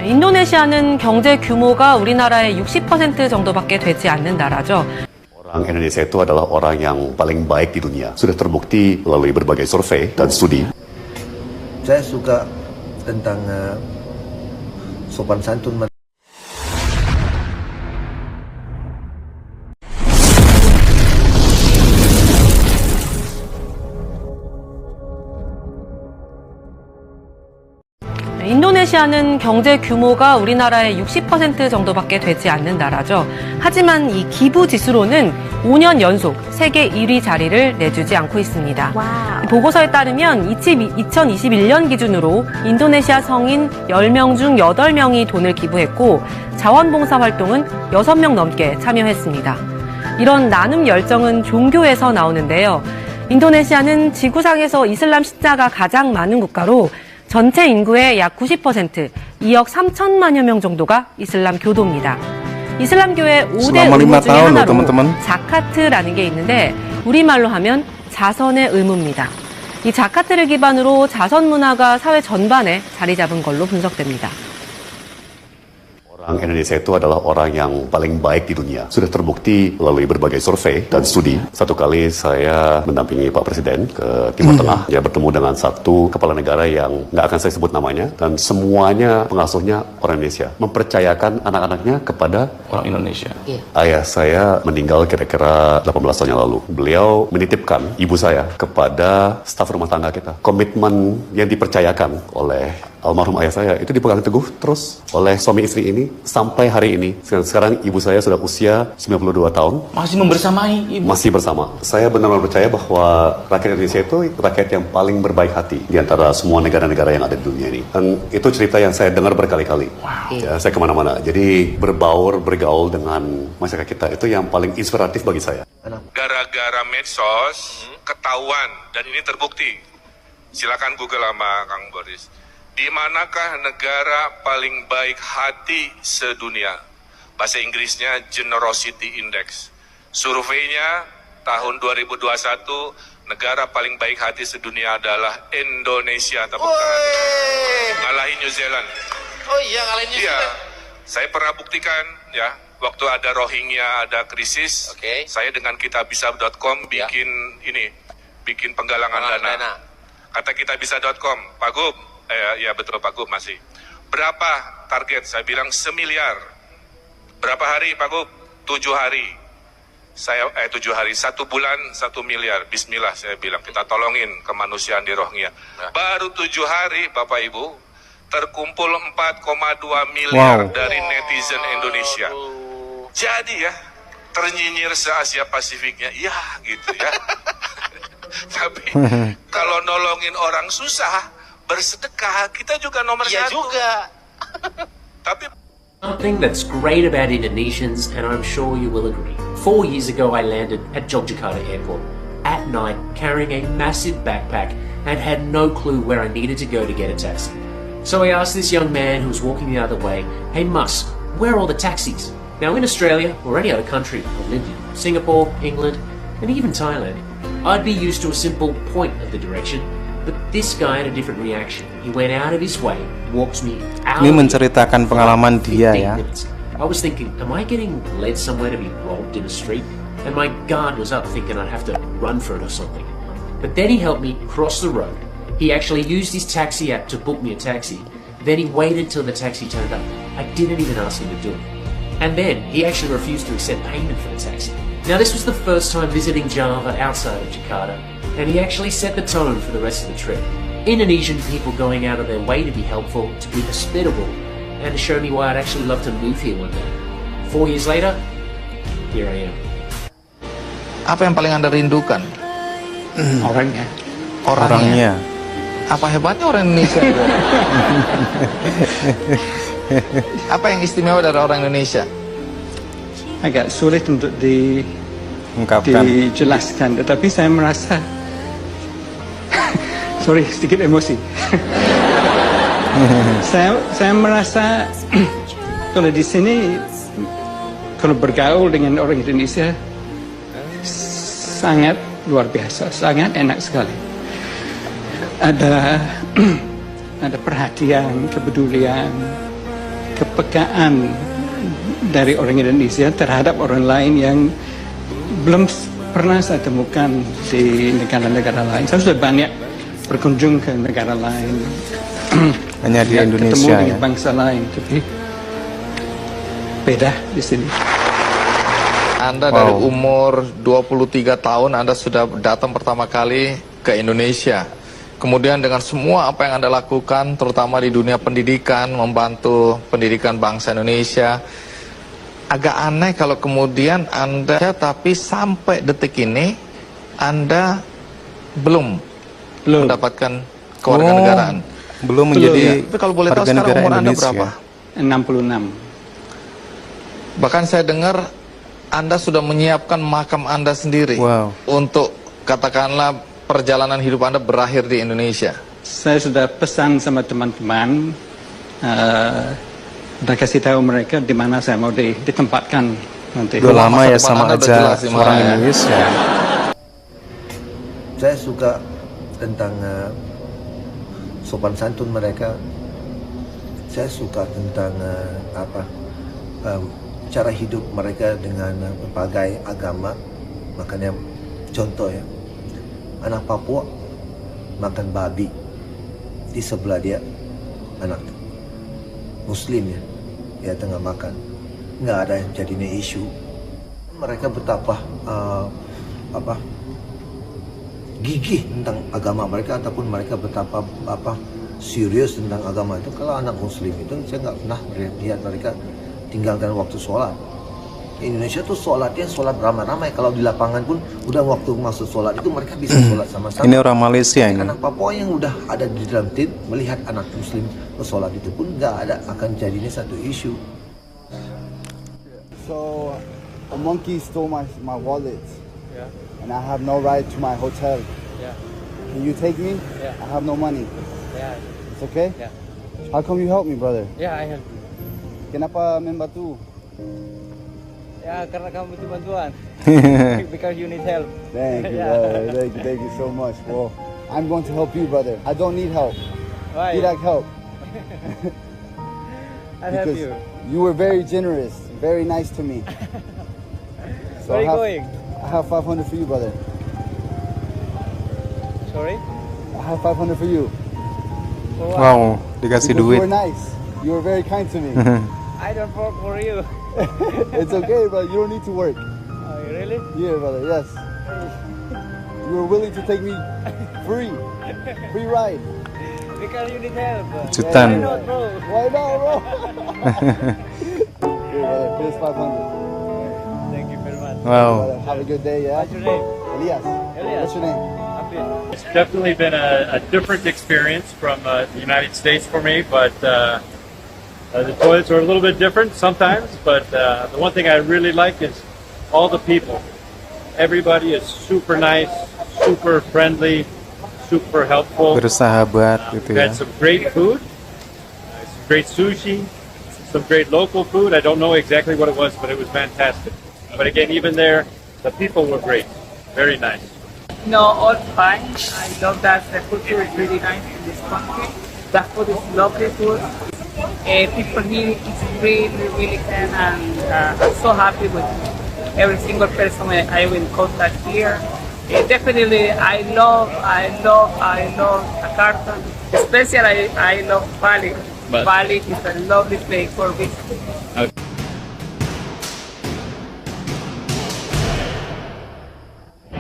인도네시아는 경제 규모가 우리나라의 60% 정도밖에 되지 않는 나라죠. Orang Indonesia itu adalah orang yang paling baik di dunia. Sudah terbukti melalui berbagai survei dan studi. Saya suka tentang sopan santun. 인도네시아는 경제 규모가 우리나라의 60% 정도밖에 되지 않는 나라죠. 하지만 이 기부 지수로는 5년 연속 세계 1위 자리를 내주지 않고 있습니다. 보고서에 따르면 2021년 기준으로 인도네시아 성인 10명 중 8명이 돈을 기부했고 자원봉사 활동은 6명 넘게 참여했습니다. 이런 나눔 열정은 종교에서 나오는데요. 인도네시아는 지구상에서 이슬람 신자가 가장 많은 국가로 전체 인구의 약 90%, 2억 3천만여 명 정도가 이슬람 교도입니다. 이슬람교의 5대 의무 중에 하나로 자카트라는 게 있는데 우리말로 하면 자선의 의무입니다. 이 자카트를 기반으로 자선 문화가 사회 전반에 자리 잡은 걸로 분석됩니다. Orang Indonesia itu adalah orang yang paling baik di dunia. Sudah terbukti melalui berbagai survei dan studi. Satu kali saya mendampingi Pak Presiden ke Timur Tengah. Dia bertemu dengan satu kepala negara yang nggak akan saya sebut namanya. Dan semuanya pengasuhnya orang Indonesia. Mempercayakan anak-anaknya kepada orang Indonesia. Ayah saya meninggal kira-kira 18 tahun yang lalu. Beliau menitipkan ibu saya kepada staf rumah tangga kita. Komitmen yang dipercayakan oleh almarhum ayah saya itu dipegang teguh terus oleh suami istri ini sampai hari ini. Sekarang ibu saya sudah usia 92 tahun. Masih membersamai ibu? Masih bersama. Saya benar-benar percaya bahwa rakyat Indonesia itu rakyat yang paling berbaik hati di antara semua negara-negara yang ada di dunia ini. Dan itu cerita yang saya dengar berkali-kali. Ya, saya kemana-mana. Jadi berbaur, bergaul dengan masyarakat kita itu yang paling inspiratif bagi saya. Gara-gara medsos ketahuan dan ini terbukti. Silakan Google sama Kang Boris. Di manakah negara paling baik hati sedunia? Bahasa Inggrisnya Generosity Index. Surveinya tahun 2021, negara paling baik hati sedunia adalah Indonesia. Tepuk tangan. Ngalahin New Zealand. Oh iya, ngalahin New Zealand. Saya pernah buktikan ya, waktu ada Rohingya, ada krisis, saya dengan kitabisa.com bikin penggalangan dana. Kata kitabisa.com, Pak Gub, ya betul Pak Gub masih. Berapa target? Saya bilang 1 miliar. Berapa hari Pak Gub? 7 hari. 7 hari, 1 bulan 1 miliar. Bismillah saya bilang, kita tolongin kemanusiaan di Rohingya. Baru 7 hari Bapak Ibu, terkumpul 4,2 miliar dari netizen Indonesia. Jadi ya, ternyinyir se-Asia Pasifiknya, ya gitu ya. Tapi kalau nolongin orang susah, bersedekah, kita juga nomor satu. Juga. Tapi something that's great about Indonesians, and I'm sure you will agree. 4 years ago, I landed at Yogyakarta Airport at night, carrying a massive backpack, and had no clue where I needed to go to get a taxi. So I asked this young man who was walking the other way, "Hey Musk, where are all the taxis?" Now in Australia, or any other country I've lived in, Singapore, England, and even Thailand, I'd be used to a simple point of the direction. But this guy had a different reaction. He went out of his way, walked me out. Ini menceritakan pengalaman dia ya. I was thinking, am I getting led somewhere to be robbed in a street? And my guard was up thinking I'd have to run for it or something. But then he helped me cross the road. He actually used his taxi app to book me a taxi. Then he waited till the taxi turned up. I didn't even ask him to do it. And then he actually refused to accept payment for the taxi. Now this was the first time visiting Java outside of Jakarta, and he actually set the tone for the rest of the trip. Indonesian people going out of their way to be helpful, to be hospitable, and to show me why I'd actually love to move here one day. 4 years later, here I am. Apa yang paling Anda rindukan? Orangnya. Orangnya. Apa hebatnya orang Indonesia? Apa yang istimewa dari orang Indonesia? Agak sulit untuk dijelaskan, tetapi saya merasa sorry, sedikit emosi. saya merasa kalau di sini, kalau bergaul dengan orang Indonesia sangat luar biasa, sangat enak sekali. Ada perhatian, kepedulian, kepekaan dari orang Indonesia terhadap orang lain yang belum pernah saya temukan di negara-negara lain. Saya sudah banyak berkunjung ke negara lain, Hanya di Indonesia ketemu dengan ya. bangsa lain, tapi beda di sini. Anda dari umur 23 tahun Anda sudah datang pertama kali ke Indonesia. Kemudian dengan semua apa yang Anda lakukan, terutama di dunia pendidikan, membantu pendidikan bangsa Indonesia, agak aneh kalau kemudian Anda, tapi sampai detik ini Anda belum mendapatkan kewarganegaraan. Belum menjadi Tapi kalau boleh tahu sekarang warga negara umur Anda Indonesia. berapa? 66. Bahkan saya dengar Anda sudah menyiapkan makam Anda sendiri untuk katakanlah perjalanan hidup Anda berakhir di Indonesia. Saya sudah pesan sama teman-teman, udah kasih tahu mereka di mana saya mau ditempatkan nanti. Udah lama ya sama aja orang Indonesia. Saya suka tentang sopan santun mereka. Saya suka tentang cara hidup mereka dengan berbagai agama. Makanya contoh ya, anak Papua makan babi, di sebelah dia anak Muslim ya, dia tengah makan, nggak ada yang jadinya isu. Mereka betapa gigih tentang agama mereka, ataupun mereka betapa serius tentang agama itu. Kalau anak Muslim itu saya nggak pernah lihat mereka tinggalkan waktu sholat. Indonesia tuh sholatnya sholat ramai-ramai. Kalau di lapangan pun udah waktu masuk sholat itu mereka bisa sholat sama-sama. Ini orang Malaysia ini. Anak Papua yang udah ada di dalam tim melihat anak Muslim sholat itu pun nggak ada akan jadinya satu isu. So a monkey stole my wallet, and I have no ride to my hotel. Can you take me? I have no money. It's okay. How come you help me, brother? I help you. Kenapa membantu? Ya, karena kamu butuh bantuan. Because you need help. Thank you, brother. Thank you so much. Well, I'm going to help you, brother. I don't need help. Why? Need help. I'll help Because you. you were very generous, very nice to me. Where are you going? I have 500 for you, brother. Sorry? I have 500 for you. Wow, dikasih Because duit. you were nice. You were very kind to me. I don't work for you. It's okay, but you don't need to work. Oh, really? Yeah, brother, yes. You were willing to take me free ride. Because you need help. Jutan. Why not, bro? Why not, bro? Here, brother, here's 500. Thank you very much. Wow. Brother, have a good day, yeah? What's your name? Elias. What's your name? Abid. It's definitely been a different experience from the United States for me, but the toilets are a little bit different sometimes, but the one thing I really like is all the people. Everybody is super nice, super friendly, super helpful. Bersahabat gitu We ya. had some great food, some great sushi, some great local food. I don't know exactly what it was, but it was fantastic. But again, even there, the people were great, very nice. No, all fine. I love that the culture is really nice in this country. The food is lovely food. People here is really kind, and I'm so happy with every single person I will contact here. Definitely, I love Jakarta. Especially, I love Bali. Bali is a lovely place for visiting.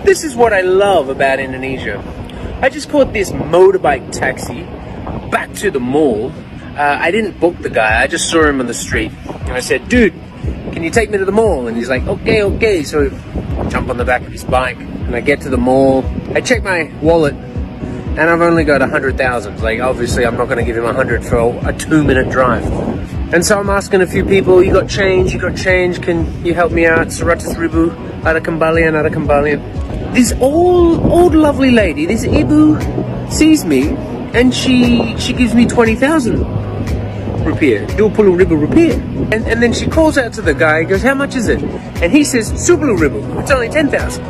This is what I love about Indonesia. I just caught this motorbike taxi back to the mall. I didn't book the guy, I just saw him on the street. And I said, dude, can you take me to the mall? And he's like, okay. So I jump on the back of his bike and I get to the mall. I check my wallet and I've only got 100,000. Like, obviously I'm not going to give him 100 for a 2-minute drive. And so I'm asking a few people, you got change, can you help me out? 100 ribu, ada kembalian. This old lovely lady, this Ibu, sees me and she gives me 20,000 rupiah, 20,000 rupiah. And then she calls out to the guy, goes, how much is it? And he says, 10,000 ribu, it's only 10,000.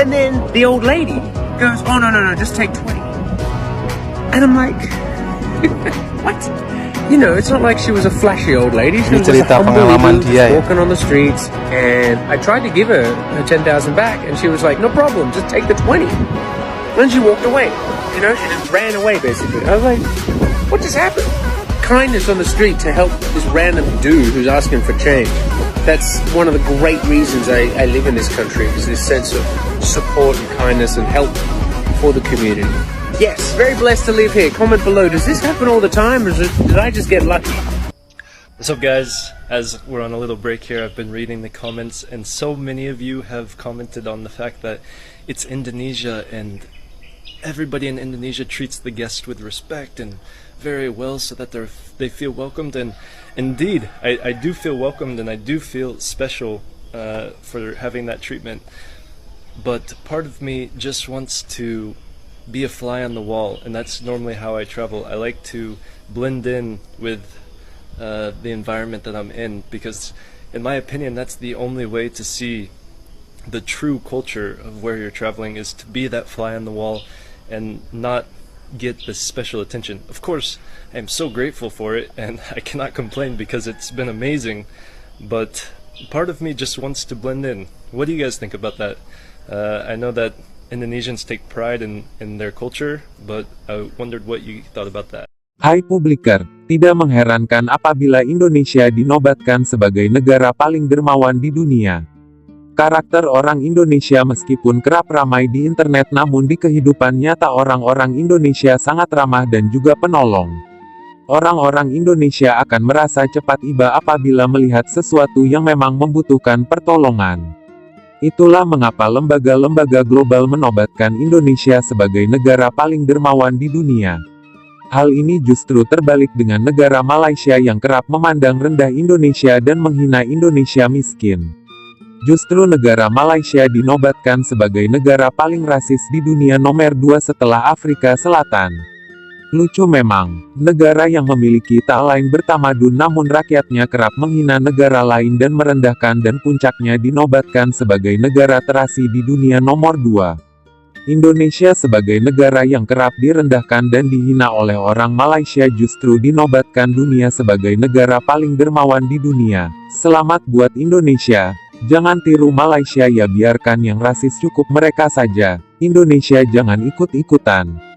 And then the old lady goes, oh no, just take 20. And I'm like, what? you know, it's not like she was a flashy old lady. She Ini was just a cerita humble pengalaman lady dia ya. walking on the streets. And I tried to give her 10,000 back, and she was like, "No problem, just take the 20." Then she walked away. You know, she just ran away basically. I was like, "What just happened?" Kindness on the street to help this random dude who's asking for change. That's one of the great reasons I live in this country, is this sense of support and kindness and help for the community. Yes, very blessed to live here. Comment below, does this happen all the time, or did I just get lucky? What's up, guys? As we're on a little break here, I've been reading the comments, and so many of you have commented on the fact that it's Indonesia and everybody in Indonesia treats the guest with respect and very well, so that they feel welcomed. And indeed, I do feel welcomed, and I do feel special for having that treatment. But part of me just wants to be a fly on the wall, and that's normally how I travel. I like to blend in with the environment that I'm in, because in my opinion that's the only way to see the true culture of where you're traveling, is to be that fly on the wall and not get this special attention. Of course, I'm so grateful for it, and I cannot complain because it's been amazing, but part of me just wants to blend in. What do you guys think about that? I know that Indonesians take pride in their culture, but I wondered what you thought about that. Hai Publiker, tidak mengherankan apabila Indonesia dinobatkan sebagai negara paling dermawan di dunia. Karakter orang Indonesia meskipun kerap ramai di internet, namun di kehidupan nyata orang-orang Indonesia sangat ramah dan juga penolong. Orang-orang Indonesia akan merasa cepat iba apabila melihat sesuatu yang memang membutuhkan pertolongan. Itulah mengapa lembaga-lembaga global menobatkan Indonesia sebagai negara paling dermawan di dunia. Hal ini justru terbalik dengan negara Malaysia yang kerap memandang rendah Indonesia dan menghina Indonesia miskin. Justru negara Malaysia dinobatkan sebagai negara paling rasis di dunia nomor 2 setelah Afrika Selatan. Lucu memang, negara yang memiliki tak lain bertamadun namun rakyatnya kerap menghina negara lain dan merendahkan, dan puncaknya dinobatkan sebagai negara terasi di dunia nomor 2. Indonesia sebagai negara yang kerap direndahkan dan dihina oleh orang Malaysia justru dinobatkan dunia sebagai negara paling dermawan di dunia. Selamat buat Indonesia. Jangan tiru Malaysia ya, biarkan yang rasis cukup mereka saja. Indonesia jangan ikut-ikutan.